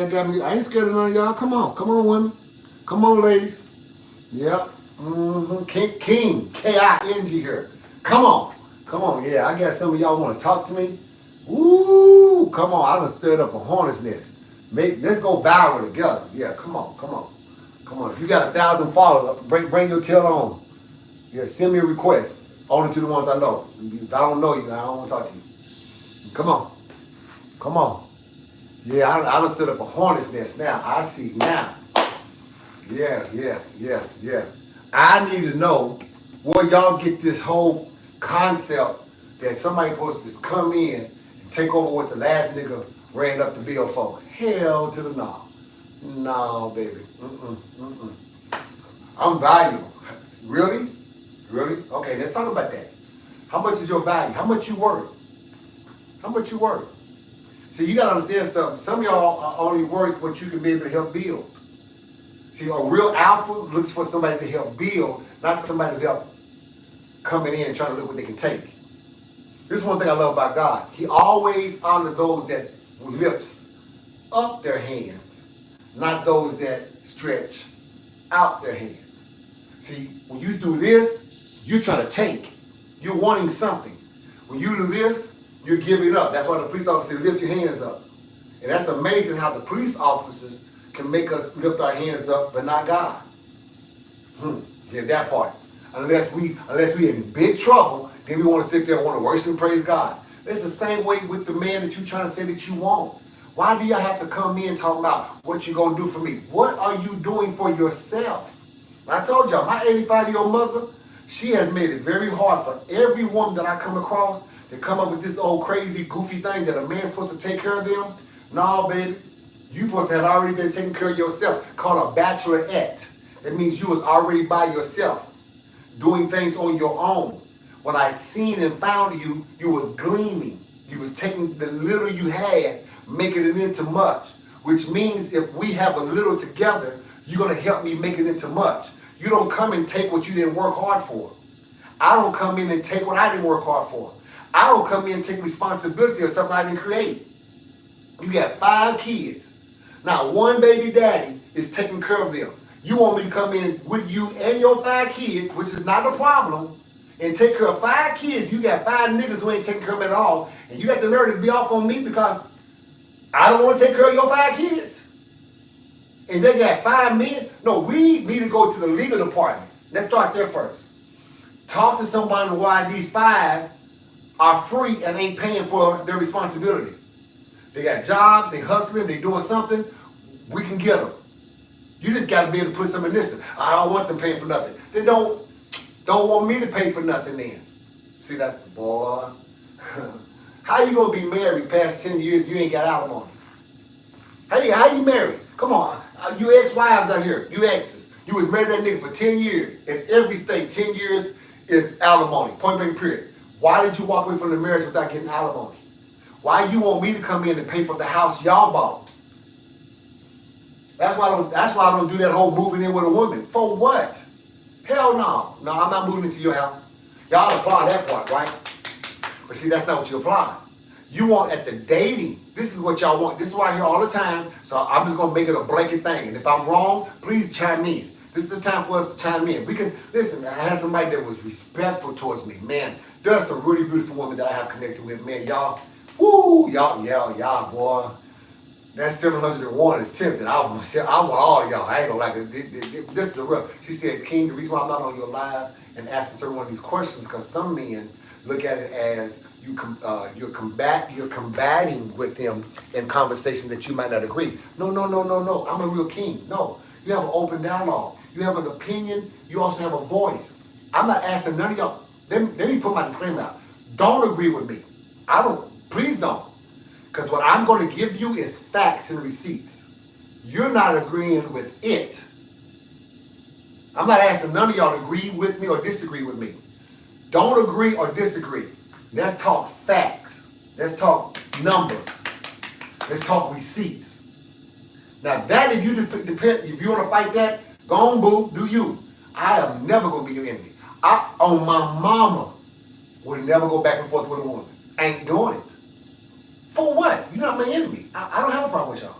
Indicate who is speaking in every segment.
Speaker 1: I ain't scared of none of y'all. Come on. Come on, women. Come on, ladies. Yep. King, K-I-N-G here. Come on. Come on. Yeah, I guess some of y'all want to talk to me. Ooh, come on. I done stirred up a hornet's nest. Let's go viral together. Yeah, come on. Come on. Come on. If you got 1,000 followers, bring your tail on. Yeah, send me a request. Only to the ones I know. If I don't know you, I don't want to talk to you. Come on. Come on. Yeah, I done stood up a hornet's nest now. I see now. Yeah. I need to know where y'all get this whole concept that somebody supposed to come in and take over what the last nigga ran up the bill for. Hell to the no. No, baby. I'm valuable. Really? Really? Okay, let's talk about that. How much is your value? How much you worth? How much you worth? See, you gotta understand something. Some of y'all are only worth what you can be able to help build. See, a real alpha looks for somebody to help build, not somebody to help coming in and trying to look what they can take. This is one thing I love about God. He always honors those that lifts up their hands, not those that stretch out their hands. See, when you do this, you're trying to take. You're wanting something. When you do this, you're giving up. That's why the police officer said, lift your hands up. And that's amazing how the police officers can make us lift our hands up, but not God. Yeah, that part. Unless we in big trouble, then we want to sit there and want to worship and praise God. It's the same way with the man that you're trying to say that you want. Why do y'all have to come in talking about what you're going to do for me? What are you doing for yourself? I told y'all, my 85-year-old mother, she has made it very hard for every woman that I come across to come up with this old crazy, goofy thing that a man's supposed to take care of them. No, baby. You supposed to have already been taking care of yourself, called a bachelorette. That means you was already by yourself, doing things on your own. When I seen and found you, you was gleaming. You was taking the little you had, making it into much. Which means if we have a little together, you're going to help me make it into much. You don't come and take what you didn't work hard for. I don't come in and take what I didn't work hard for. I don't come in and take responsibility of something I didn't create. You got 5 kids. Now, one baby daddy is taking care of them. You want me to come in with you and your 5 kids, which is not a problem, and take care of 5 kids. You got 5 niggas who ain't taking care of them at all, and you got the nerve to be off on me because I don't want to take care of your 5 kids. And they got 5 men. No, we need to go to the legal department. Let's start there first. Talk to somebody why these 5 are free and ain't paying for their responsibility. They got jobs, they hustling, they doing something. We can get them. You just got to be able to put some in this. I don't want them paying for nothing. They don't want me to pay for nothing then. See, that's, boy. How you going to be married past 10 years you ain't got alimony? How you married? Come on. You ex-wives out here. You exes. You was married to that nigga for 10 years. In every state, 10 years is alimony. Point blank period. Why did you walk away from the marriage without getting alimony? Why you want me to come in and pay for the house y'all bought? That's why I don't do that whole moving in with a woman. For what? Hell no. No, I'm not moving into your house. Y'all apply that part, right? But see, that's not what you apply. You want at the dating. This is what y'all want. This is why I hear all the time. So I'm just going to make it a blanket thing. And if I'm wrong, please chime in. This is the time for us to chime in. We can, listen, I had somebody that was respectful towards me. Man, there's some really beautiful women that I have connected with. Man, y'all, woo, y'all, boy. That 701 is tempting. I want all of y'all. I ain't gonna like it. This is a real. She said, King, the reason why I'm not on your live and asking certain one of these questions because some men look at it as you're combating with them in conversation that you might not agree. No. I'm a real king. No, you have an open dialogue. You have an opinion. You also have a voice. I'm not asking none of y'all. Let me put my disclaimer out. Don't agree with me. Please don't. Because what I'm going to give you is facts and receipts. You're not agreeing with it. I'm not asking none of y'all to agree with me or disagree with me. Don't agree or disagree. Let's talk facts. Let's talk numbers. Let's talk receipts. Now that if you want to fight that, go on, boo, do you. I am never going to be your enemy. On my mama, will never go back and forth with a woman. I ain't doing it. For what? You're not my enemy. I don't have a problem with y'all.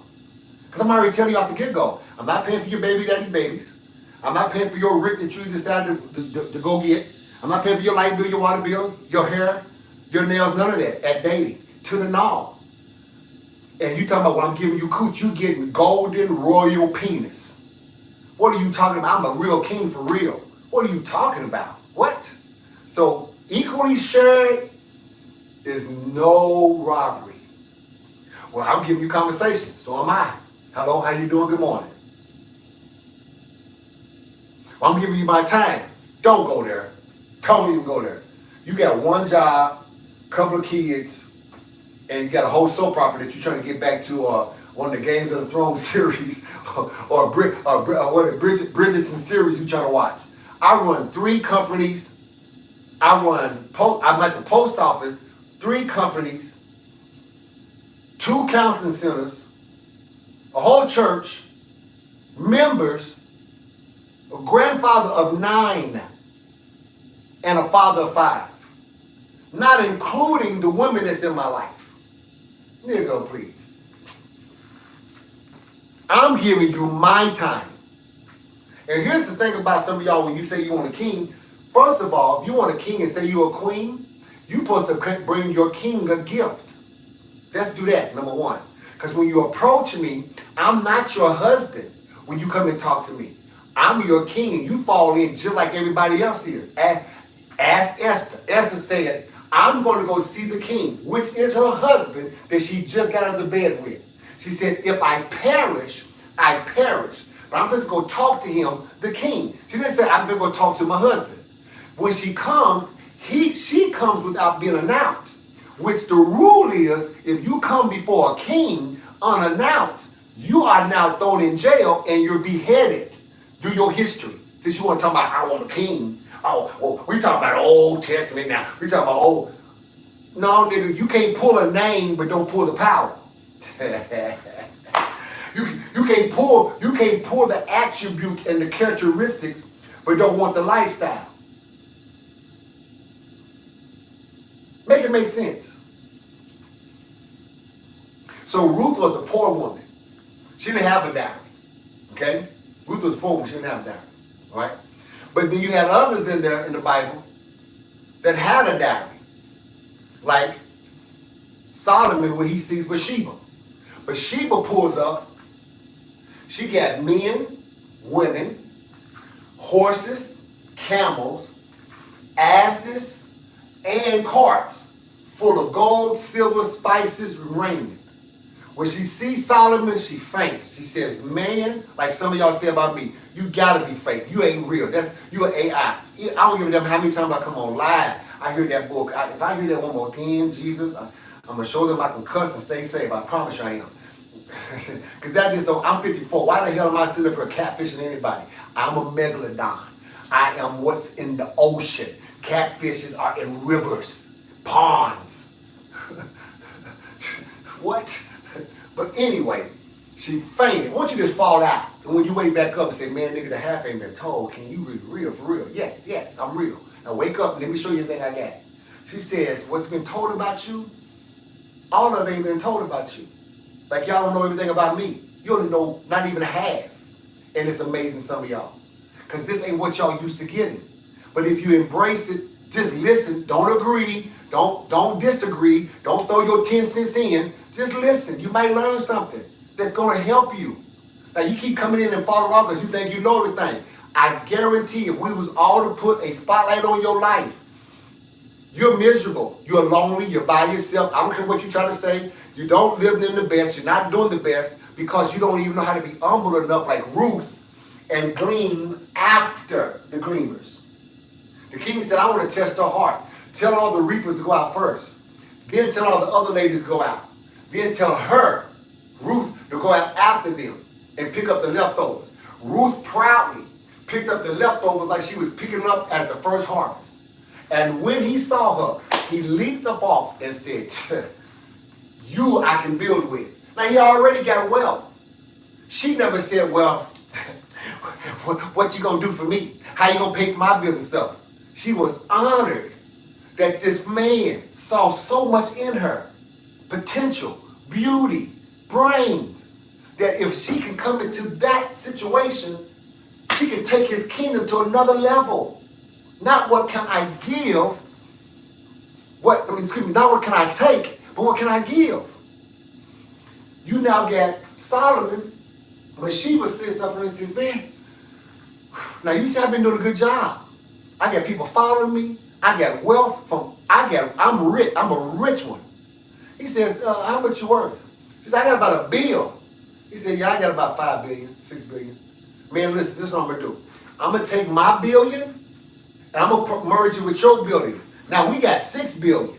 Speaker 1: Because I'm already telling you off the get-go. I'm not paying for your baby daddy's babies. I'm not paying for your rent that you decided to go get. I'm not paying for your light bill, your water bill, your hair, your nails, none of that at dating. To the knob. And you talking about, well, I'm giving you cooch, you getting golden royal penis. What are you talking about? I'm a real king for real. What are you talking about? What? So equally shared is no robbery. Well, I'm giving you conversation, so am I. Hello, how you doing? Good morning. Well, I'm giving you my time. Don't go there. Don't even go there. You got one job, couple of kids, and you got a whole soap opera that you're trying to get back to one of the Games of the Thrones series or Bridgerton series you're trying to watch. I run 3 companies. I'm at the post office, 3 companies, 2 counseling centers, a whole church, members, a grandfather of 9, and a father of 5. Not including the women that's in my life. Nigga, please. I'm giving you my time. And here's the thing about some of y'all when you say you want a king. First of all, if you want a king and say you're a queen, you're supposed to bring your king a gift. Let's do that, number 1. Because when you approach me, I'm not your husband when you come and talk to me. I'm your king and you fall in just like everybody else is. Ask Esther. Esther said, I'm going to go see the king, which is her husband that she just got out of the bed with. She said, if I perish, I perish. But I'm just going to talk to him, the king. She didn't say, I'm just going to talk to my husband. When she comes, she comes without being announced. Which the rule is, if you come before a king unannounced, you are now thrown in jail and you're beheaded. Do your history. Since you want to talk about, I want a king. Oh, well, we talking about the Old Testament now. We talking about old. No, nigga, you can't pull a name, but don't pull the power. you can't pull the attributes and the characteristics, but don't want the lifestyle. Make it make sense. So Ruth was a poor woman. She didn't have a dowry. Okay? Ruth was a poor woman. She didn't have a dowry. All right? But then you had others in there in the Bible that had a dowry. Like Solomon when he sees Bathsheba. Bathsheba pulls up. She got men, women, horses, camels, asses, and carts full of gold, silver, spices, raiment. When she sees Solomon, she faints. She says, man, like some of y'all say about me, you gotta be fake. You ain't real. You an AI. I don't give a damn how many times I come on live. I hear that book. If I hear that one more again, Jesus, I'm gonna show them I can cuss and stay safe. I promise you I am. Because that just don't, I'm 54. Why the hell am I sitting up here catfishing anybody? I'm a megalodon. I am what's in the ocean. Catfishes are in rivers, ponds. What? But anyway, she fainted. Why don't you just fall out? And when you wake back up and say, man, nigga, the half ain't been told. Can you be real for real? Yes, I'm real. Now wake up and let me show you everything I got. She says, what's been told about you, all of it ain't been told about you. Like y'all don't know everything about me. You don't know not even half. And it's amazing, some of y'all. Because this ain't what y'all used to getting. But if you embrace it, just listen. Don't agree. Don't disagree. Don't throw your 10 cents in. Just listen. You might learn something that's going to help you. Now, you keep coming in and following around because you think you know everything. I guarantee if we was all to put a spotlight on your life, you're miserable. You're lonely. You're by yourself. I don't care what you try to say. You don't live in the best. You're not doing the best because you don't even know how to be humble enough like Ruth and glean after the gleaners. The king said, I want to test her heart. Tell all the reapers to go out first. Then tell all the other ladies to go out. Then tell her, Ruth, to go out after them and pick up the leftovers. Ruth proudly picked up the leftovers like she was picking them up as the first harvest. And when he saw her, he leaped up off and said, you I can build with. Now he already got wealth. She never said, well, what you gonna do for me? How you gonna pay for my bills and stuff? She was honored that this man saw so much in her. Potential, beauty, brains. that if she can come into that situation, she can take his kingdom to another level. Not what can I give, not what can I take, but what can I give? You now got Solomon, but Sheba sits up there and says, man, now you see I've been doing a good job. I got people following me. I got wealth I'm rich. I'm a rich one. He says, how much you worth? He says, I got about $1 billion. He said, yeah, I got about 5 billion, 6 billion. Man, listen, this is what I'm gonna do. I'm gonna take my $1 billion and I'm gonna merge it with your $1 billion. Now we got $6 billion.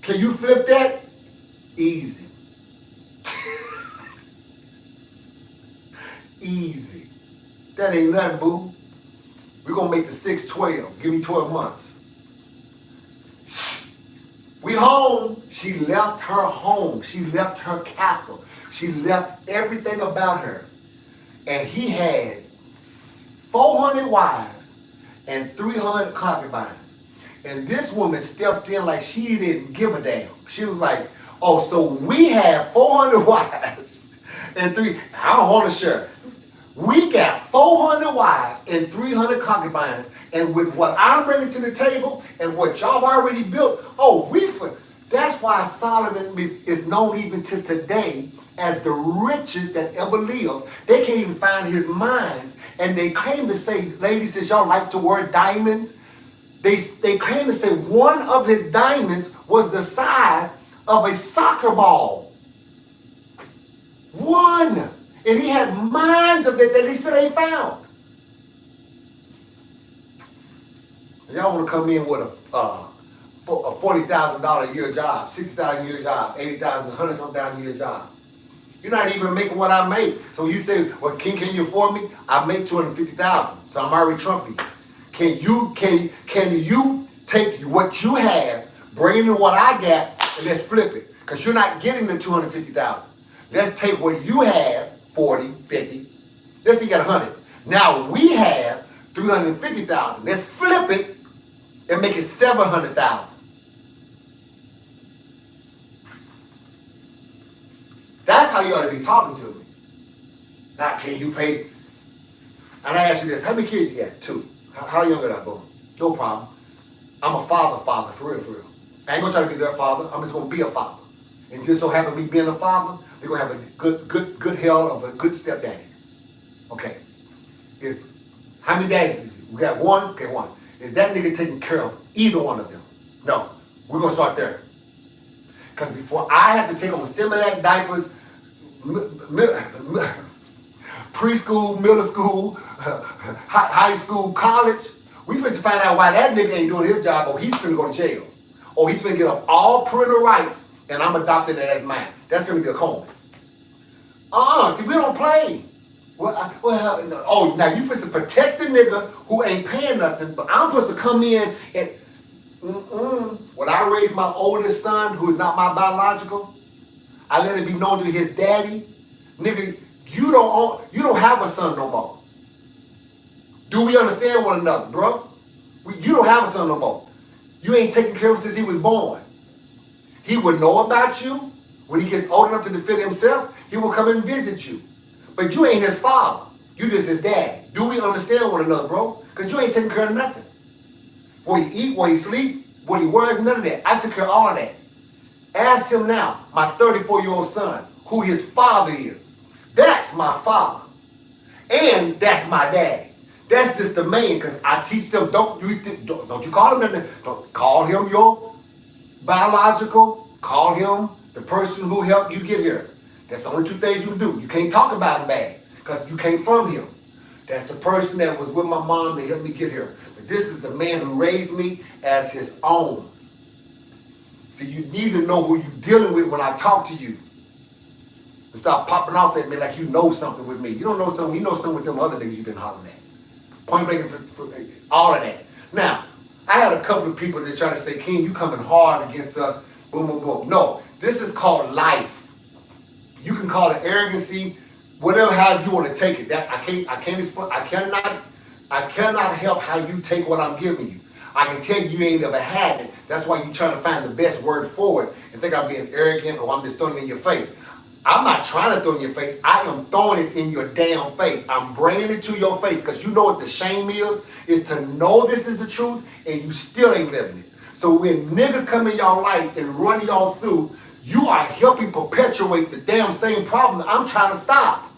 Speaker 1: Can you flip that? Easy. Easy. That ain't nothing, boo. We're gonna make the 6 12. Give me 12 months. We home. She left her home. She left her castle. She left everything about her. And he had 400 wives and 300 concubines. And this woman stepped in like she didn't give a damn. She was like, oh, so we have 400 wives and I don't want to share. We got 400 wives and 300 concubines, and with what I'm bringing to the table and what y'all already built, that's why Solomon is known even to today as the richest that ever lived. They can't even find his mines, and they claim to say, ladies, since y'all like to wear diamonds, they claim to say one of his diamonds was the size of a soccer ball. One. And he had mines of it that he still ain't found. Y'all want to come in with a $40,000 a year job, $60,000 a year job, $80,000, $100-something a year job. You're not even making what I make. So you say, well, can you afford me? I make $250,000, so I'm already trumping you. Can you take what you have, bring it to what I got, and let's flip it? Because you're not getting the $250,000. Let's take what you have, 40, 50. Let's say you got 100. Now we have 350,000. Let's flip it and make it 700,000. That's how you ought to be talking to me. Now, can you pay? And I ask you this: how many kids you got? 2. How young are I born? No problem. I'm a father, for real. I ain't gonna try to be their father. I'm just gonna be a father. And just so happen me being a father, we're gonna have a good hell of a good stepdaddy. Okay. How many daddies is it? We got 1? Okay, 1. Is that nigga taking care of either one of them? No. We're gonna start there. Because before I have to take on Similac diapers, preschool, middle school, high school, college, we finna find out why that nigga ain't doing his job, or he's finna go to jail. Or he's finna get up all parental rights, and I'm adopting it as mine. That's gonna be a Coleman. See, we don't play. Now you supposed to protect the nigga who ain't paying nothing, but I'm supposed to come in and, when I raise my oldest son, who is not my biological, I let it be known to his daddy, nigga, you don't have a son no more. Do we understand one another, bro? You don't have a son no more. You ain't taken care of him since he was born. He would know about you. When he gets old enough to defend himself, he will come and visit you. But you ain't his father. You just his daddy. Do we understand one another, bro? Because you ain't taking care of nothing. Where he eat, where he sleep, what he wears, none of that. I took care of all of that. Ask him now, my 34-year-old son, who his father is. That's my father. And that's my daddy. That's just the man, because I teach them, don't you call him that. Don't call him your biological. Call him the person who helped you get here. That's the only 2 things you can do. You can't talk about him bad, because you came from him. That's the person that was with my mom to help me get here. But this is the man who raised me as his own. See, you need to know who you're dealing with when I talk to you. And stop popping off at me like you know something with me. You don't know something. You know something with them other niggas you've been hollering at. Point blank for all of that. Now, I had a couple of people that try to say, King, you coming hard against us. Boom, boom, boom. No, this is called life. You can call it arrogancy, whatever how you want to take it. That I can't explain. I cannot help how you take what I'm giving you. I can tell you ain't ever had it. That's why you're trying to find the best word for it and think I'm being arrogant or I'm just throwing it in your face. I'm not trying to throw it in your face. I am throwing it in your damn face. I'm bringing it to your face because you know what the shame is to know this is the truth and you still ain't living it. So when niggas come in y'all life and run y'all through, you are helping perpetuate the damn same problem that I'm trying to stop.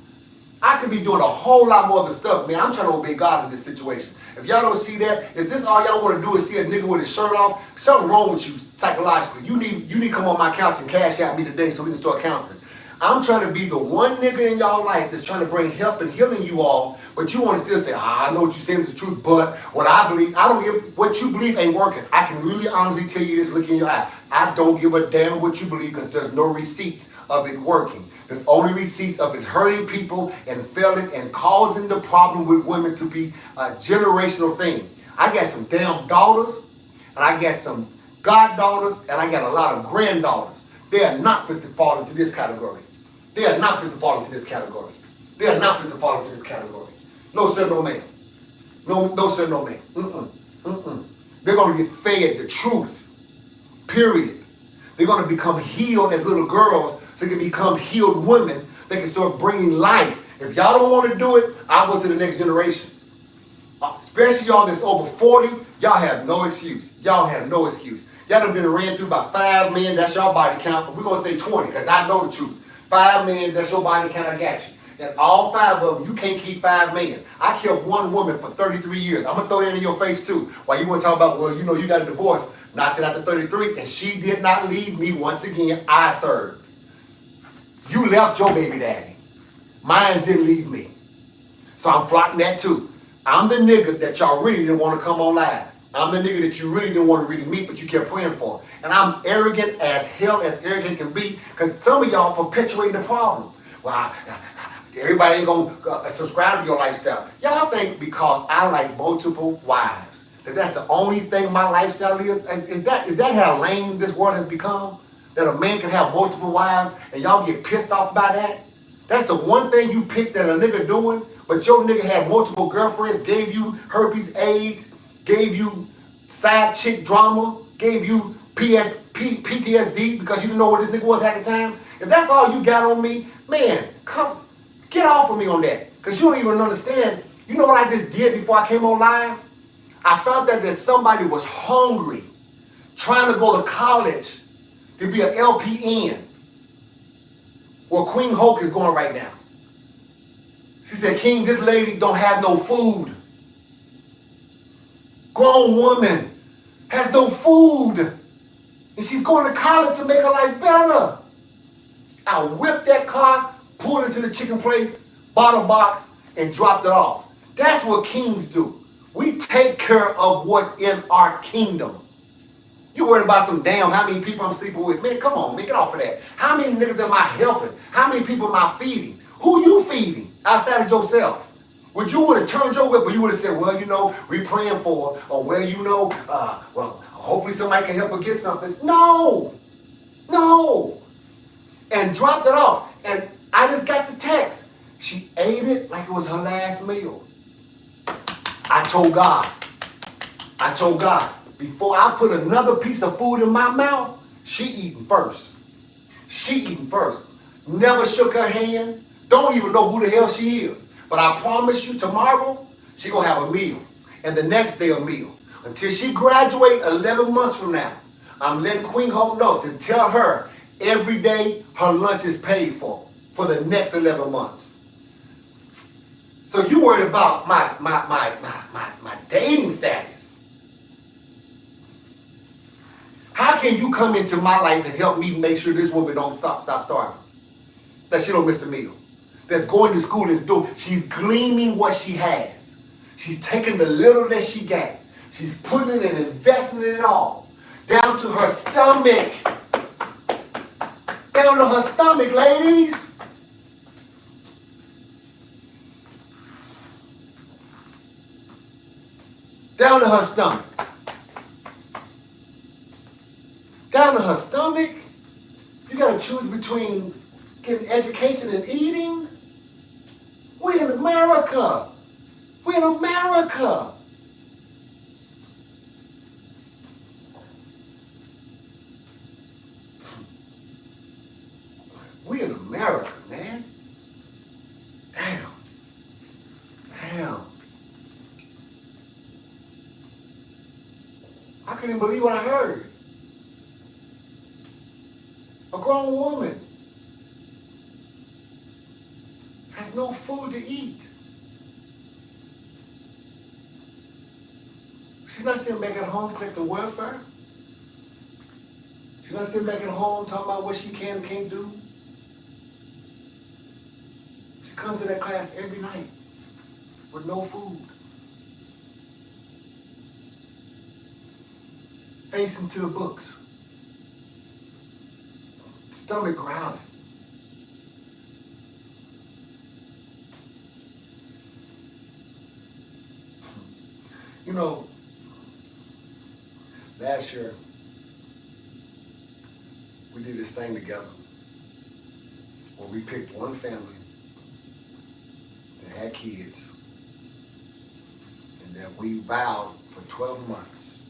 Speaker 1: I could be doing a whole lot more other stuff, man. I'm trying to obey God in this situation. If y'all don't see that, is this all y'all want to do is see a nigga with his shirt off? Something wrong with you psychologically. You need to come on my couch and cash out me today so we can start counseling. I'm trying to be the one nigga in y'all life that's trying to bring help and healing you all, but you want to still say, I know what you're saying is the truth, but what I believe, I don't give, what you believe ain't working. I can really honestly tell you this, look in your eye. I don't give a damn what you believe because there's no receipts of it working. There's only receipts of it hurting people and failing and causing the problem with women to be a generational thing. I got some damn daughters, and I got some goddaughters, and I got a lot of granddaughters. They are not fit to fall into this category. They are not fit to fall into this category. They are not fit to fall into this category. No sir, no ma'am. No sir, no ma'am. They're going to get fed the truth. Period. They're going to become healed as little girls so they can become healed women. They can start bringing life. If y'all don't want to do it, I'll go to the next generation. Especially y'all that's over 40, y'all have no excuse. Y'all have no excuse. Y'all done been ran through by 5 men, that's your body count. But we're going to say 20 because I know the truth. 5 men, that's your body count, I got you. And all 5 of them, you can't keep 5 men. I kept one woman for 33 years. I'm going to throw that in your face too. While you want to talk about, well, you know, you got a divorce. Not till after 33. And she did not leave me once again. I served. You left your baby daddy. Mine didn't leave me. So I'm flouting that too. I'm the nigga that y'all really didn't want to come on live. I'm the nigga that you really didn't want to really meet, but you kept praying for. And I'm arrogant as hell, as arrogant can be, because some of y'all perpetuating the problem. Well, everybody ain't going to subscribe to your lifestyle. Y'all think because I like multiple wives, that's the only thing my lifestyle is? Is that how lame this world has become? That a man can have multiple wives and y'all get pissed off by that? That's the one thing you picked that a nigga doing, but your nigga had multiple girlfriends, gave you herpes, AIDS, gave you side chick drama, gave you PTSD because you didn't know where this nigga was at the time. If that's all you got on me, man, come get off of me on that. Because you don't even understand. You know what I just did before I came on live? I found that somebody was hungry, trying to go to college to be an LPN, where Queen Hulk is going right now. She said, King, this lady don't have no food. Grown woman has no food. And she's going to college to make her life better. I whipped that car, pulled it to the chicken place, bought a box, and dropped it off. That's what kings do. We take care of what's in our kingdom. You worried about some damn how many people I'm sleeping with. Man, come on, man, get off of that. How many niggas am I helping? How many people am I feeding? Who you feeding outside of yourself? Would you would have turned your whip, or you would have said, well, you know, we praying for her, or well, you know, well, hopefully somebody can help her get something. No. And dropped it off. And I just got the text. She ate it like it was her last meal. I told God, before I put another piece of food in my mouth, she eating first. Never shook her hand. Don't even know who the hell she is. But I promise you tomorrow, she gonna have a meal. And the next day a meal. Until she graduate 11 months from now, I'm letting Queen Hulk know to tell her every day her lunch is paid for the next 11 months. So you worried about my dating status. How can you come into my life and help me make sure this woman don't stop starving? That she don't miss a meal. That's going to school, she's gleaning what she has. She's taking the little that she got. She's putting it and investing in it all. Down to her stomach. Down to her stomach, ladies. Down to her stomach. Down to her stomach. You gotta choose between getting education and eating. We're in America. We're in America. We in America. Damn. I couldn't believe what I heard. A grown woman has no food to eat. She's not sitting back at home collecting welfare. She's not sitting back at home talking about what she can and can't do. She comes to that class every night with no food. Facing to the books. Stomach growling. You know, last year, we did this thing together where we picked one family that had kids and that we vowed for 12 months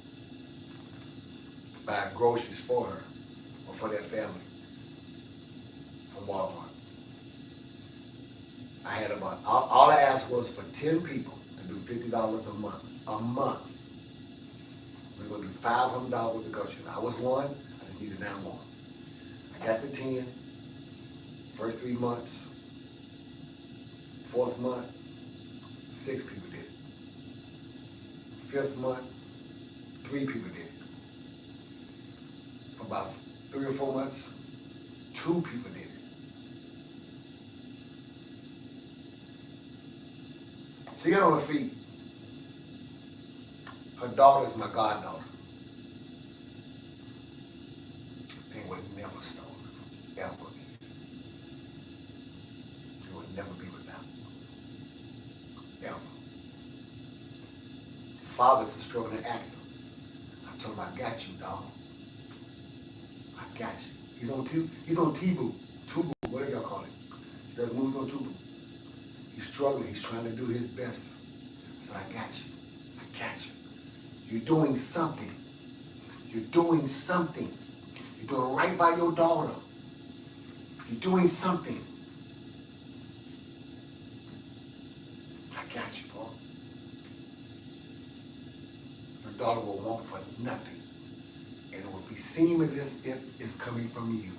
Speaker 1: to buy groceries for her or for their family from Walmart. I had about, all I asked was for 10 people to do $50 a month. A month. We're going to do $500 with the groceries. I was one, I just needed 9 more. I got the 10, first 3 months, 4th month, 6 people did it. 5th month, 3 people did it. For about 3 or 4 months, 2 people did it. She got on her feet. Her daughter's my goddaughter. They would never stole her, ever. They would never be without, ever. The father's a struggling actor. I told him, I got you, dog. I got you. He's on T-Boo, Tubu, whatever y'all call it. He does moves on Tubu. He's struggling. He's trying to do his best. I said, I got you. I got you. You're doing something. You're doing something. You're doing right by your daughter. You're doing something. I got you, Paul. Your daughter will want for nothing. And it will be seen as if it's coming from you.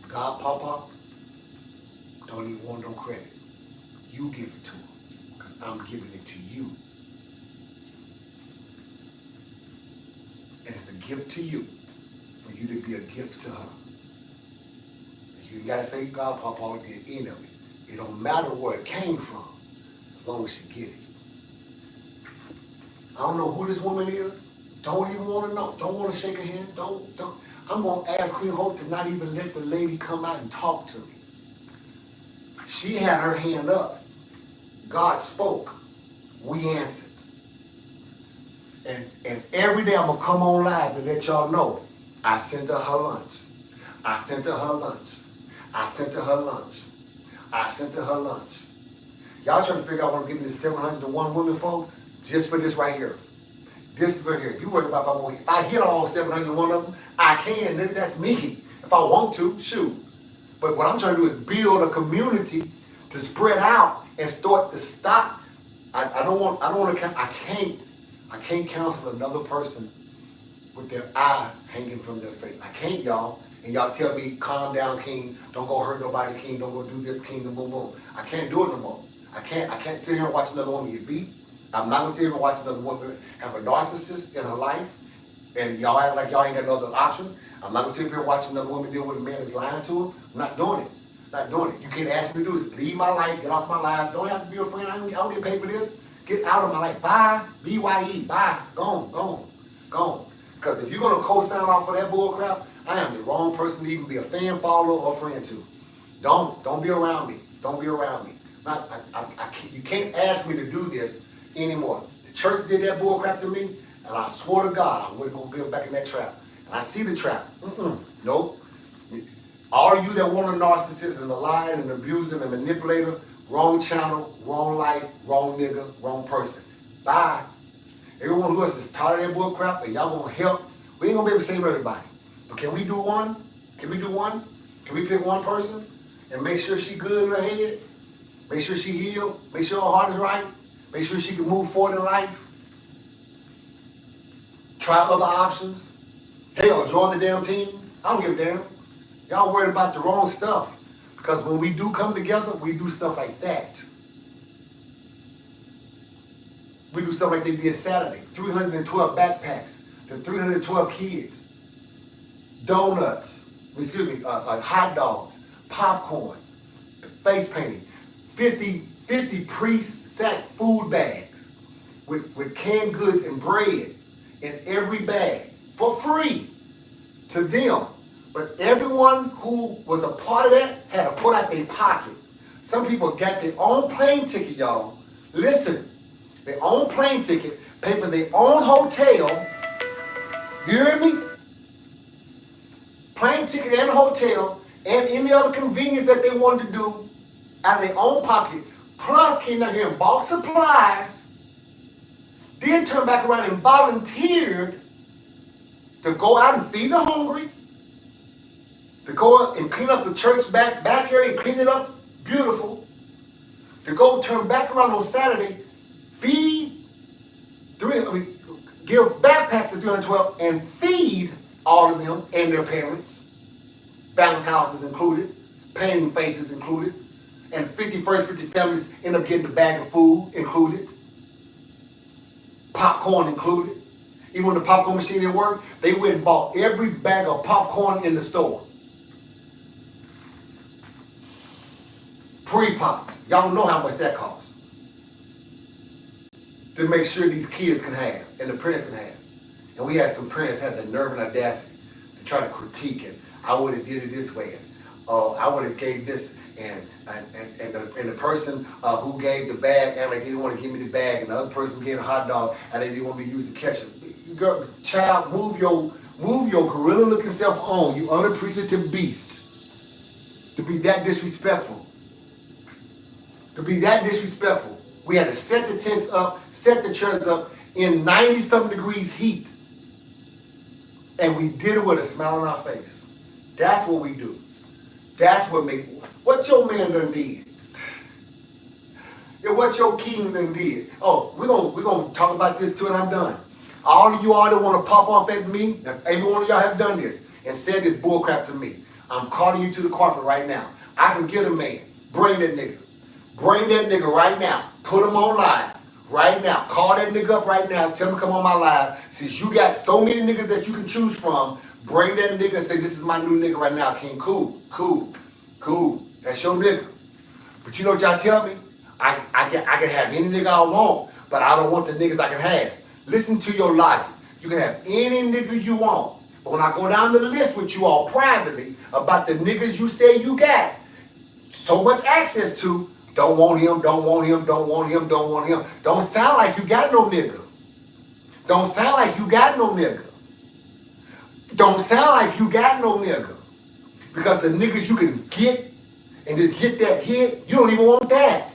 Speaker 1: God, Papa, don't even want no credit. You give it to her, because I'm giving it to you. And it's a gift to you, for you to be a gift to her. You gotta say God, Papa did any of it. It don't matter where it came from, as long as you get it. I don't know who this woman is. Don't even want to know. Don't want to shake her hand. Don't. I'm gonna ask Queen Hope to not even let the lady come out and talk to me. She had her hand up. God spoke. We answered. And every day I'm going to come on live to let y'all know I sent her lunch. I sent her lunch. I sent her lunch. I sent her lunch. Y'all trying to figure out what I'm giving this 701 women for? Just for this right here. This is right here. You worry about if I hit all 701 of them, I can. Then that's me. If I want to, shoot. But what I'm trying to do is build a community to spread out and start to stop. I can't counsel another person with their eye hanging from their face. I can't, y'all. And y'all tell me, calm down, King. Don't go hurt nobody, King. Don't go do this, King, and boom, boom. I can't do it no more. I can't sit here and watch another woman get beat. I'm not going to sit here and watch another woman have a narcissist in her life. And y'all act like y'all ain't got no other options. I'm not going to sit here and watch another woman deal with a man that's lying to her. I'm not doing it. Not doing it. You can't ask me to do this. Leave my life. Get off my life. Don't have to be a friend. I don't get paid for this. Get out of my life. Bye. B-Y-E. Bye. Gone. Because if you're going to co-sign off of that bull crap, I am the wrong person to even be a fan, follower, or friend to. Don't be around me. Don't be around me. You can't ask me to do this anymore. The church did that bull crap to me, and I swore to God I wouldn't go get back in that trap. And I see the trap. Nope. All of you that want a narcissist and a liar and an abuser and a manipulator, wrong channel, wrong life, wrong nigga, wrong person. Bye. Everyone who else is tired of that bull crap and y'all gonna help, we ain't gonna be able to save everybody. But can we do one? Can we do one? Can we pick one person and make sure she good in her head? Make sure she healed. Make sure her heart is right. Make sure she can move forward in life. Try other options. Hell, join the damn team. I don't give a damn. Y'all worried about the wrong stuff. Because when we do come together, we do stuff like that. We do stuff like they did Saturday. 312 backpacks. The 312 kids. Donuts. Hot dogs. Popcorn. Face painting. 50 pre-sacked food bags with canned goods and bread in every bag for free to them. But everyone who was a part of that had to put out their pocket. Some people got their own plane ticket, y'all. Listen, their own plane ticket, pay for their own hotel. You hear me? Plane ticket and hotel and any other convenience that they wanted to do out of their own pocket. Plus came down here and bought supplies. Then turned back around and volunteered to go out and feed the hungry. To go out and clean up the church back area and clean it up beautiful. To go turn back around on Saturday, give backpacks to 312 and feed all of them and their parents. Bounce houses included, painting faces included, and 50 families end up getting a bag of food included. Popcorn included. Even when the popcorn machine didn't work, they went and bought every bag of popcorn in the store. Pre-popped. Y'all don't know how much that costs. To make sure these kids can have, and the parents can have. And we had some parents had the nerve and audacity to try to critique it. I would have did it this way. I would have gave this, and the person who gave the bag, and they didn't want to give me the bag, and the other person who gave the hot dog, and they didn't want me to use the ketchup. Girl, child, move your gorilla-looking self on, you unappreciative beast. To be that disrespectful. To be that disrespectful. We had to set the tents up, set the chairs up in 90-something degrees heat. And we did it with a smile on our face. That's what we do. That's what your man done did. Yeah, what your king done did. Oh, we're gonna talk about this too, and I'm done. All of you all that want to pop off at me, that's every one of y'all have done this and said this bullcrap to me. I'm calling you to the carpet right now. I can get a man. Bring that nigga. Bring that nigga right now. Put him on live right now. Call that nigga up right now. Tell him to come on my live. Since you got so many niggas that you can choose from, bring that nigga and say, this is my new nigga right now, King. Cool. That's your nigga. But you know what y'all tell me? I can have any nigga I want, but I don't want the niggas I can have. Listen to your logic. You can have any nigga you want. But when I go down the list with you all privately about the niggas you say you got so much access to, don't want him, don't want him, don't want him, don't want him. Don't sound like you got no nigga. Don't sound like you got no nigga. Don't sound like you got no nigga. Because the niggas you can get and just get that hit, you don't even want that.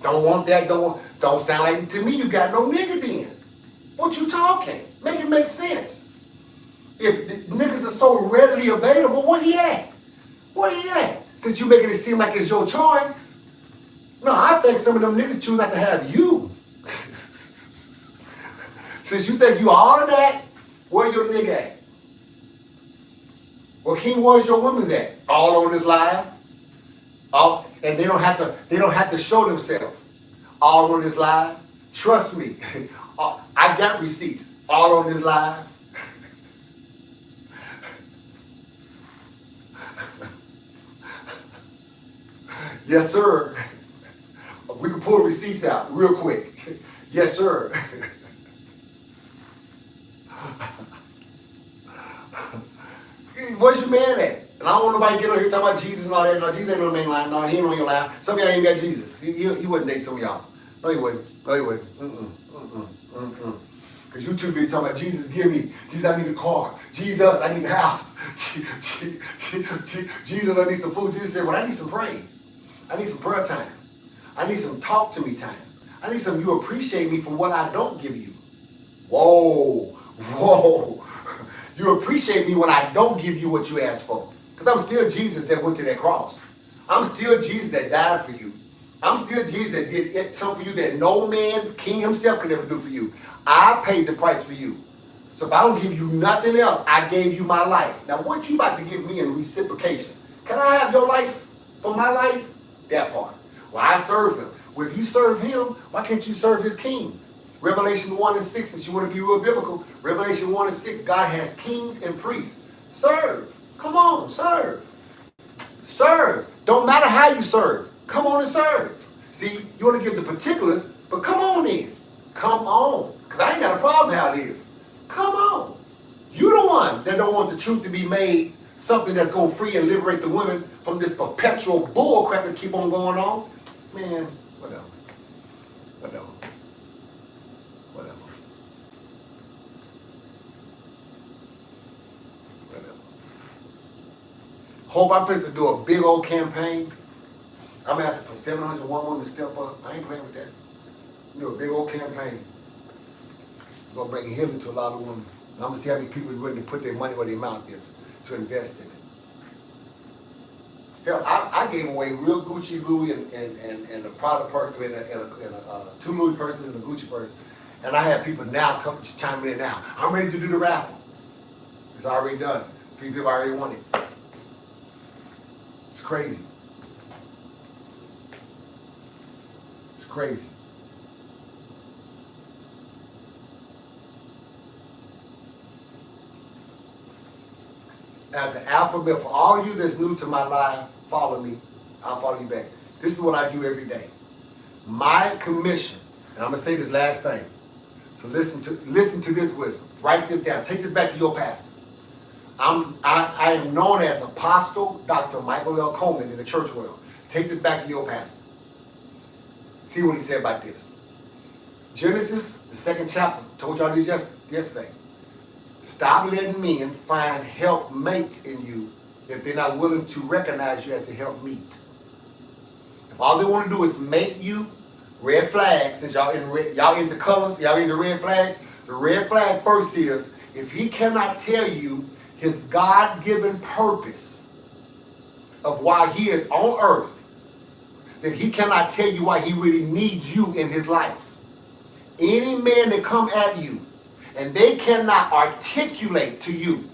Speaker 1: Don't want that, don't sound like to me you got no nigga then. What you talking? Make it make sense. If the niggas are so readily available, where he at? Where he at? Since you making it seem like it's your choice. No, I think some of them niggas choose not to have you. Since you think you all of that, where your nigga at? Well, King, where's your women's at? All on this live. All, and they don't have to show themselves. All on this live. Trust me. I got receipts. All on this live. Yes, sir. We can pull receipts out real quick. Yes, sir. Where's your man at? And I don't want nobody to get on here talking about Jesus and all that. No, Jesus ain't on the main line. No, he ain't on your line. Some of y'all ain't got Jesus. He wouldn't date some of y'all. No, he wouldn't. No, he wouldn't. Because you too busy talking about Jesus, give me. Jesus, I need a car. Jesus, I need a house. Jesus, I need some food. Jesus said, well, I need some praise. I need some prayer time. I need some talk to me time. I need some you appreciate me for what I don't give you. Whoa. You appreciate me when I don't give you what you asked for. Because I'm still Jesus that went to that cross. I'm still Jesus that died for you. I'm still Jesus that did something for you that no man, King himself, could ever do for you. I paid the price for you. So if I don't give you nothing else, I gave you my life. Now what you about to give me in reciprocation? Can I have your life for my life? That part. Well, I serve him. Well, if you serve him, why can't you serve his kings? Revelation 1 and 6, since you want to be real biblical, Revelation 1 and 6, God has kings and priests. Serve. Come on, serve. Serve. Don't matter how you serve. Come on and serve. See, you want to give the particulars, but come on in. Come on. Because I ain't got a problem how it is. Come on. You the one that don't want the truth to be made something that's going to free and liberate the women from this perpetual bull crap that keep on going on. Man, whatever. Whatever. Whatever. Whatever. Hope I'm fixing to do a big old campaign. I'm asking for 701 women to step up. I ain't playing with that. Do a big old campaign. It's going to bring healing to a lot of women. I'm going to see how many people are willing to put their money where their mouth is to invest in it. Hell, I gave away real Gucci Louis and a Prada purse and a 2 Louis purses and a Gucci purse. And I have people now come chime in now. I'm ready to do the raffle. It's already done. 3 people already won it. It's crazy. It's crazy. As an alphabet, for all of you that's new to my life, follow me. I'll follow you back. This is what I do every day. My commission, and I'm gonna say this last thing. So listen to this wisdom. Write this down. Take this back to your pastor. I am known as Apostle Dr. Michael L. Coleman in the church world. Take this back to your pastor. See what he said about this. Genesis, the 2nd chapter. Told y'all this yesterday. Stop letting men find helpmates in you if they're not willing to recognize you as a helpmeet. If all they want to do is make you red flags, since y'all into colors, y'all into red flags, the red flag first is if he cannot tell you his God-given purpose of why he is on earth, then he cannot tell you why he really needs you in his life. Any man that come at you and they cannot articulate to you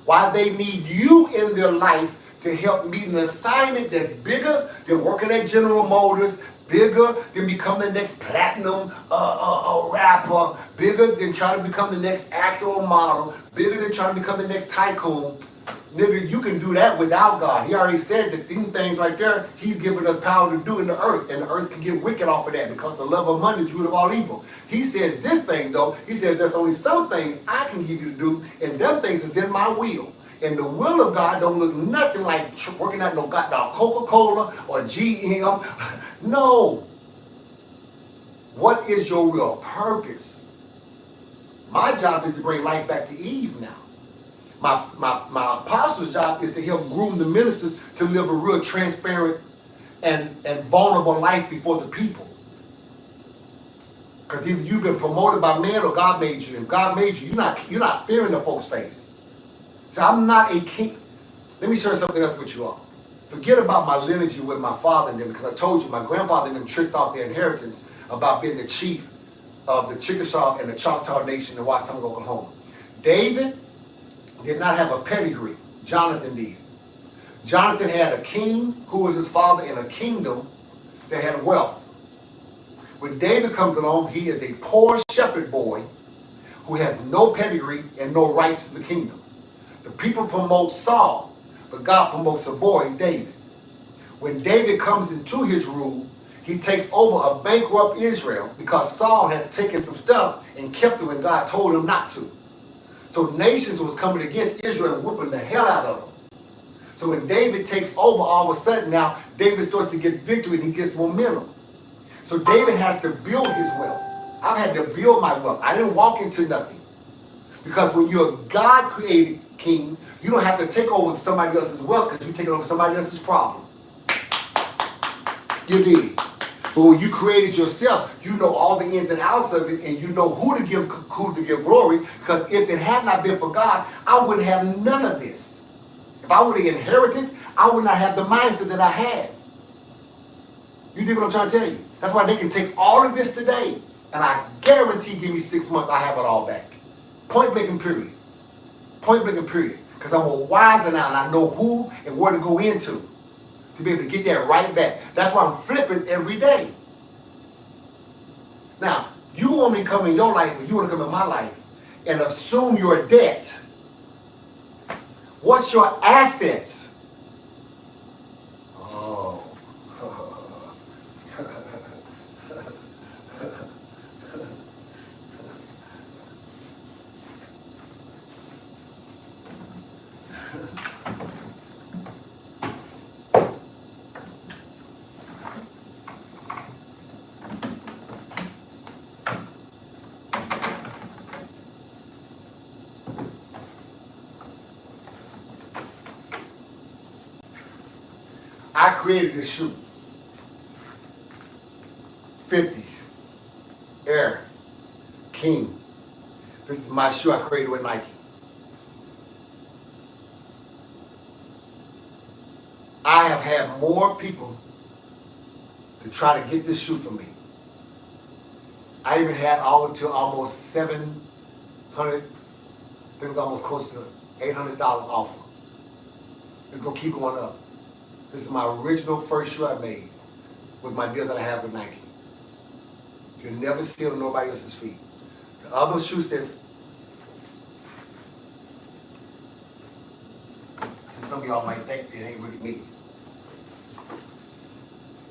Speaker 1: why they need you in their life to help meet an assignment that's bigger than working at General Motors, bigger than becoming the next platinum rapper, bigger than trying to become the next actor or model, bigger than trying to become the next tycoon. Nigga, you can do that without God. He already said that these things right there, he's given us power to do in the earth. And the earth can get wicked off of that because the love of money is root of all evil. He says this thing, though, he says there's only some things I can give you to do, and them things is in my will. And the will of God don't look nothing like working out no goddamn Coca-Cola or GM. No. What is your real purpose? My job is to bring life back to Eve now. My apostle's job is to help groom the ministers to live a real transparent and vulnerable life before the people. Because either you've been promoted by man or God made you. If God made you, you're not fearing the folks' face. So I'm not a king. Let me share something else with you all. Forget about my lineage with my father and them, because I told you my grandfather and them tricked off their inheritance about being the chief of the Chickasaw and the Choctaw Nation in Watauga, Oklahoma. David did not have a pedigree. Jonathan did. Jonathan had a king who was his father in a kingdom that had wealth. When David comes along, he is a poor shepherd boy who has no pedigree and no rights to the kingdom. The people promote Saul, but God promotes a boy, David. When David comes into his rule, he takes over a bankrupt Israel because Saul had taken some stuff and kept it when God told him not to. So nations was coming against Israel and whooping the hell out of them. So when David takes over, all of a sudden now, David starts to get victory and he gets momentum. So David has to build his wealth. I've had to build my wealth. I didn't walk into nothing. Because when you're a God-created king, you don't have to take over somebody else's wealth because you're taking over somebody else's problem. You did. But when you created yourself, you know all the ins and outs of it, and you know who to give glory. Because if it had not been for God, I wouldn't have none of this. If I were the inheritance, I would not have the mindset that I had. You dig what I'm trying to tell you? That's why they can take all of this today, and I guarantee give me 6 months, I have it all back. Point blank and period. Point blank and period. Because I'm more wiser now, and I know who and where to go into to be able to get that right back. That's why I'm flipping every day. Now, you want me to come in your life, or you want to come in my life, and assume your debt. What's your assets? Oh. I created this shoe. 50. Air. King. This is my shoe I created with Nike. I have had more people to try to get this shoe from me. I even had all until almost $700, I think it was almost close to $800 offer. It's gonna keep going up. This is my original first shoe I made with my deal that I have with Nike. You'll never steal nobody else's feet. The other shoe says, since some of y'all might think it ain't really me.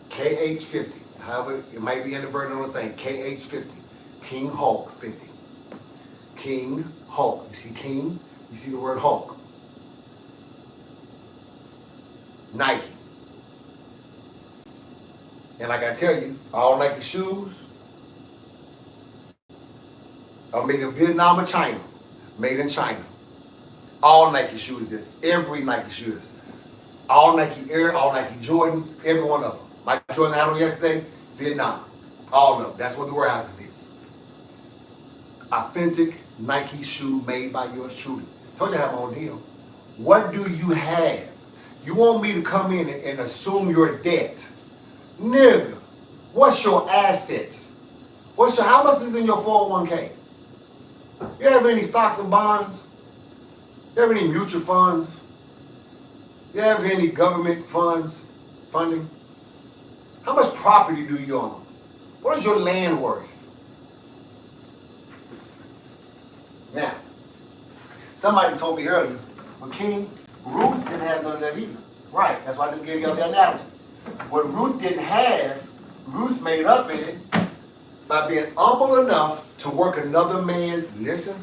Speaker 1: KH50, however, it might be inadvertent on the thing. KH50, King Hulk 50. King Hulk. You see King, you see the word Hulk. Nike. And like I tell you, all Nike shoes are made in Vietnam or China. Made in China. All Nike shoes is. Every Nike shoe is. All Nike Air, all Nike Jordans, every one of them. Like Jordan I had on yesterday, Vietnam. All of them. That's what the warehouses is. Authentic Nike shoe made by yours truly. Told you I have my own deal. What do you have? You want me to come in and assume your debt? Nigga, what's your assets? How much is in your 401k? You have any stocks and bonds? You have any mutual funds? You have any government funding? How much property do you own? What is your land worth? Now, somebody told me earlier, well, King, Ruth didn't have none of that either. Right, that's why I just gave y'all the analogy. What Ruth didn't have, Ruth made up in it by being humble enough to work another man's, listen,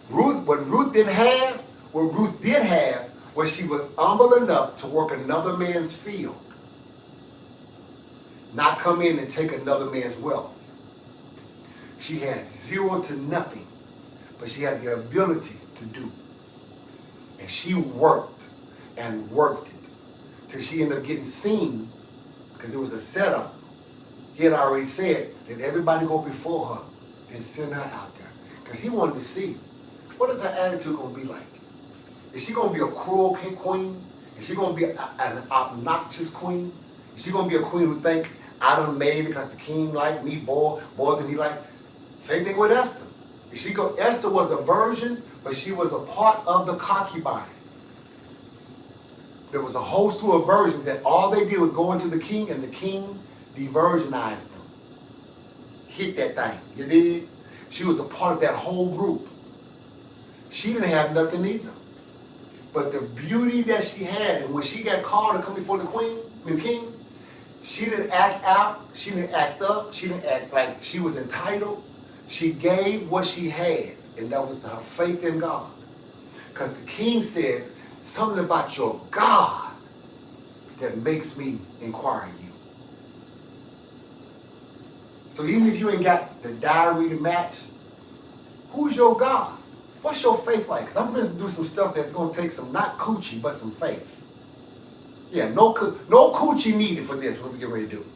Speaker 1: what Ruth did have was she was humble enough to work another man's field. Not come in and take another man's wealth. She had zero to nothing, but she had the ability to do. And she worked and worked it till she ended up getting seen because it was a setup. He had already said that everybody go before her and send her out there because he wanted to see what is her attitude going to be like. Is she going to be a cruel queen? Is she going to be an obnoxious queen? Is she going to be a queen who think I done made it because the king liked me more than he liked? Same thing with Esther. Esther was a virgin, but she was a part of the concubine. There was a whole slew of virgins that all they did was go into the king, and the king de-virginized them. Hit that thing. You did? She was a part of that whole group. She didn't have nothing either. But the beauty that she had, and when she got called to come before the king, she didn't act out, she didn't act up, she didn't act like she was entitled. She gave what she had, and that was her faith in God. Because the king says, something about your God that makes me inquire you. So even if you ain't got the diary to match, who's your God? What's your faith like? Because I'm going to do some stuff that's going to take some, not coochie, but some faith. Yeah, no coochie needed for this, what we get ready to do.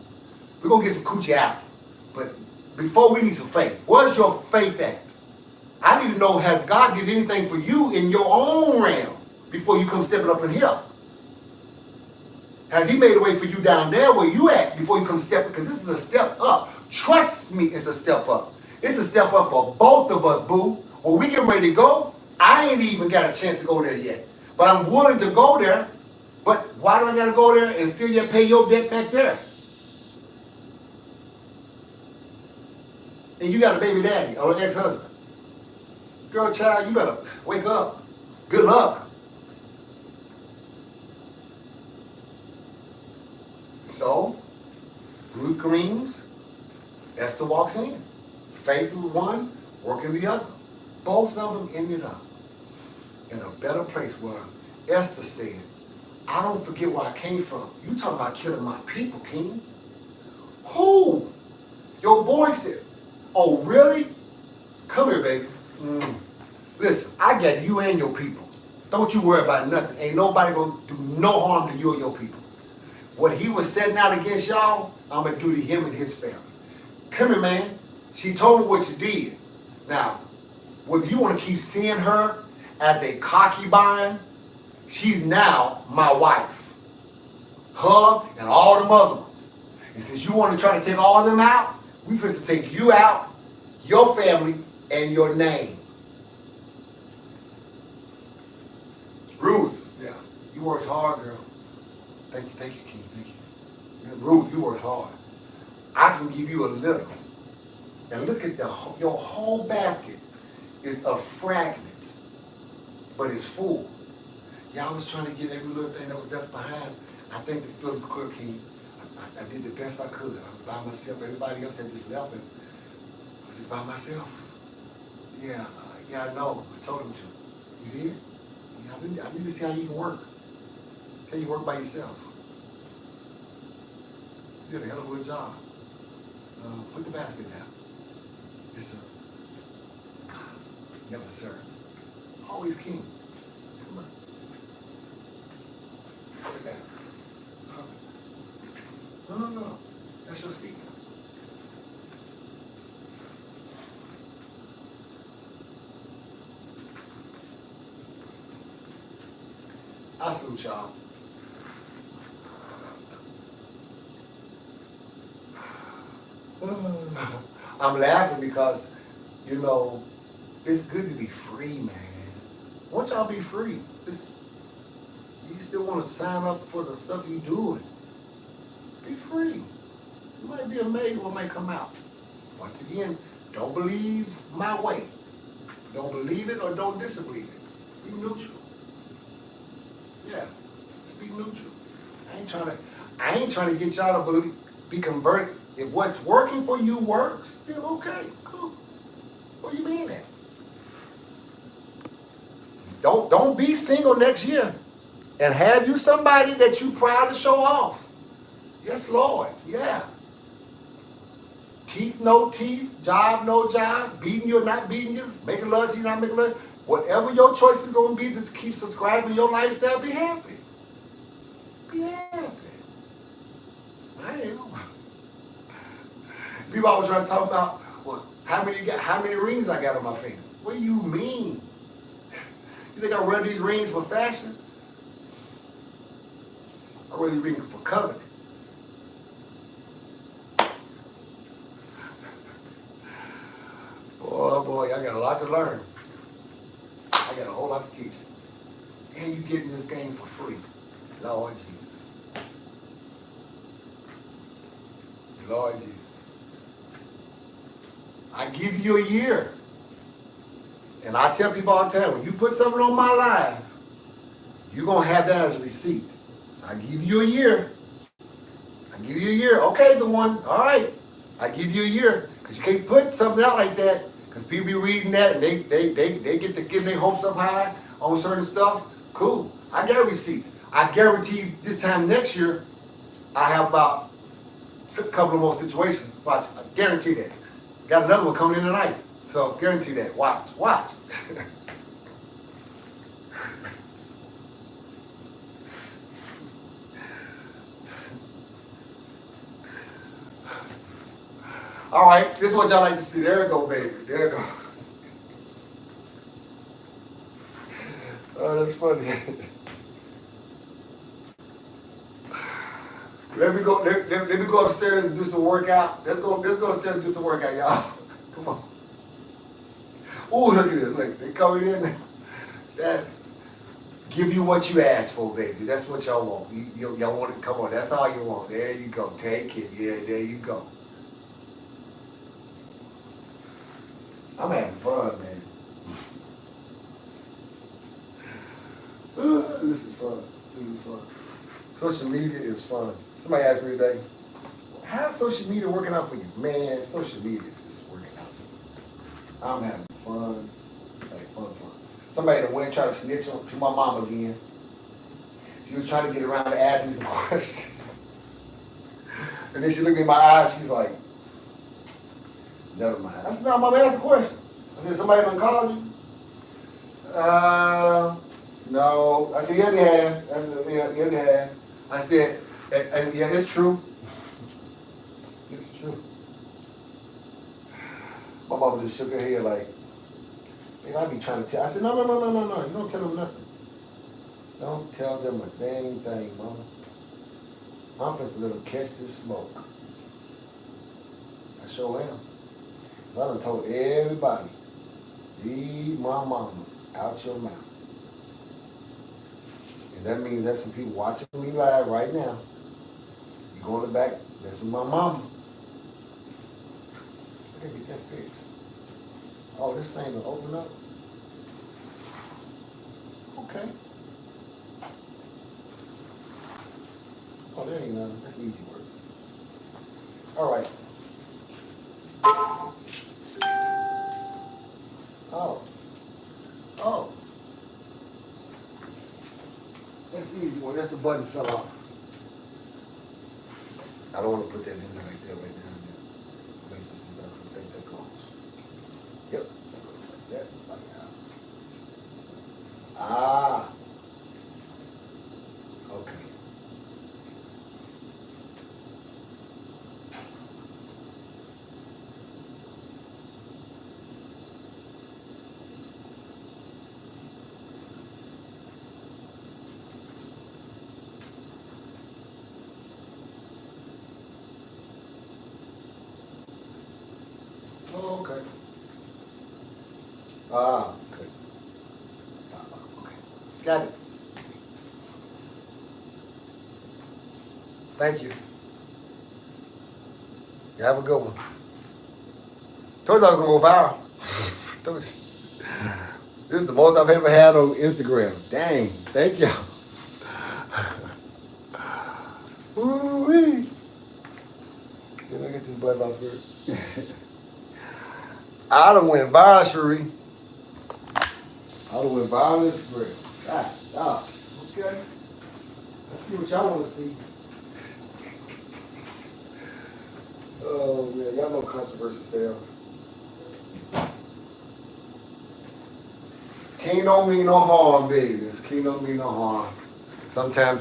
Speaker 1: We're going to get some coochie out. But before we need some faith, where's your faith at? I need to know, has God did anything for you in your own realm before you come stepping up in here? Has he made a way for you down there where you at before you come step? Because this is a step up. Trust me, it's a step up. It's a step up for both of us, boo. When we get ready to go, I ain't even got a chance to go there yet. But I'm willing to go there. But why do I got to go there and still yet pay your debt back there? And you got a baby daddy or an ex-husband. Girl, child, you better wake up. Good luck. So, Ruth Greens, Esther walks in. Faith with one, working the other. Both of them ended up in a better place where Esther said, I don't forget where I came from. You talking about killing my people, King. Who? Your boy said, oh, really? Come here, baby. Listen, I got you and your people. Don't you worry about nothing. Ain't nobody gonna do no harm to you or your people. What he was setting out against y'all, I'm gonna do to him and his family. Come here, man. She told me what you did. Now, whether you want to keep seeing her as a concubine, she's now my wife. Her and all them other ones. And since you want to try to take all of them out, we first to take you out, your family, and your name. Ruth, yeah, you worked hard, girl. Thank you, King, thank you. Yeah, Ruth, you worked hard. I can give you a little. And look at your whole basket is of fragments, but it's full. Yeah, I was trying to get every little thing that was left behind. I think the field is clear, King. I did the best I could. I was by myself. Everybody else had just left, and I was just by myself. Yeah, I know. I told him to. You did? Yeah, I need to see how you can work. See how you work by yourself. You did a hell of a good job. Put the basket down. Yes, sir. Never, sir. Always King. Come on. Put it down. No. That's your seat. I salute y'all. I'm laughing because, you know, it's good to be free, man. Won't y'all be free? You still want to sign up for the stuff you doing. Be free. You might be amazed what may come out. Once again, don't believe my way. Don't believe it or don't disbelieve it. Be neutral. Yeah, just be neutral. I ain't trying to get y'all to be converted. If what's working for you works, then okay, cool. Where you being at? Don't be single next year and have you somebody that you proud to show off. Yes, Lord. Yeah. Teeth, no teeth. Job, no job. Beating you or not beating you. Making love to you, not making love. Whatever your choice is going to be to keep subscribing your lifestyle, be happy. Be happy. I am. People always trying to talk about, well, how many rings I got on my finger. What do you mean? You think I wear these rings for fashion? I wear these rings for covenant. Boy, I got a lot to learn. I got a whole lot to teach. And you getting this game for free. Lord Jesus. Lord Jesus. I give you a year. And I tell people all the time, when you put something on my live, you're going to have that as a receipt. So I give you a year. I give you a year. Okay, the one. All right. I give you a year. Because you can't put something out like that. Because people be reading that and they get to getting their hopes up high on certain stuff. Cool. I got receipts. I guarantee this time next year, I have about a couple of more situations. Watch. I guarantee that. Got another one coming in tonight. So guarantee that. Watch. All right, this is what y'all like to see. There it go, baby. There it go. Oh, that's funny. Let me go. Let me go upstairs and do some workout. Let's go upstairs and do some workout, y'all. Come on. Ooh, look at this. Look, they coming in. That's give you what you asked for, baby. That's what y'all want. Y'all want it. Come on. That's all you want. There you go. Take it. Yeah, there you go. I'm having fun, man. This is fun. This is fun. Social media is fun. Somebody asked me today, how's social media working out for you? Man, social media is working out for me. I'm having fun. Like fun. Somebody that went and tried to snitch to my mom again. She was trying to get around to ask me some questions. And then she looked me in my eyes, she's like, never mind. I said, no, Mom, ask a question. I said, somebody done called you? No. I said, yeah, they have. Yeah, they have. I said, and yeah, it's true. It's true. My mama just shook her head like, man, I be trying to tell. I said, no. You don't tell them nothing. Don't tell them a dang thing, Mama. I'm just let them catch this smoke. I sure am. I done told everybody, leave my mama out your mouth. And that means there's some people watching me live right now. You go in the back, that's with my mama. I gotta get that fixed. Oh, this thing will open up? Okay. Oh, there ain't nothing. That's easy work. All right. Oh. That's easy one. That's the button fell off. I don't want to put that in there right there, right down there. Makes us think that goes. Yep. Like that. Like that. Ah. Okay. Oh, okay. Okay. Okay. Got it. Thank you. You have a good one. Told you I was gonna go viral. Told you. This is the most I've ever had on Instagram. Dang. Thank you. Ooh-wee. Let me get this button off here. I done went viral, Cherie. I done went viral Instagram. Ah, okay. Let's see what y'all want to see. Oh man, y'all know controversy sale. King don't mean no harm, baby. King don't mean no harm. Sometimes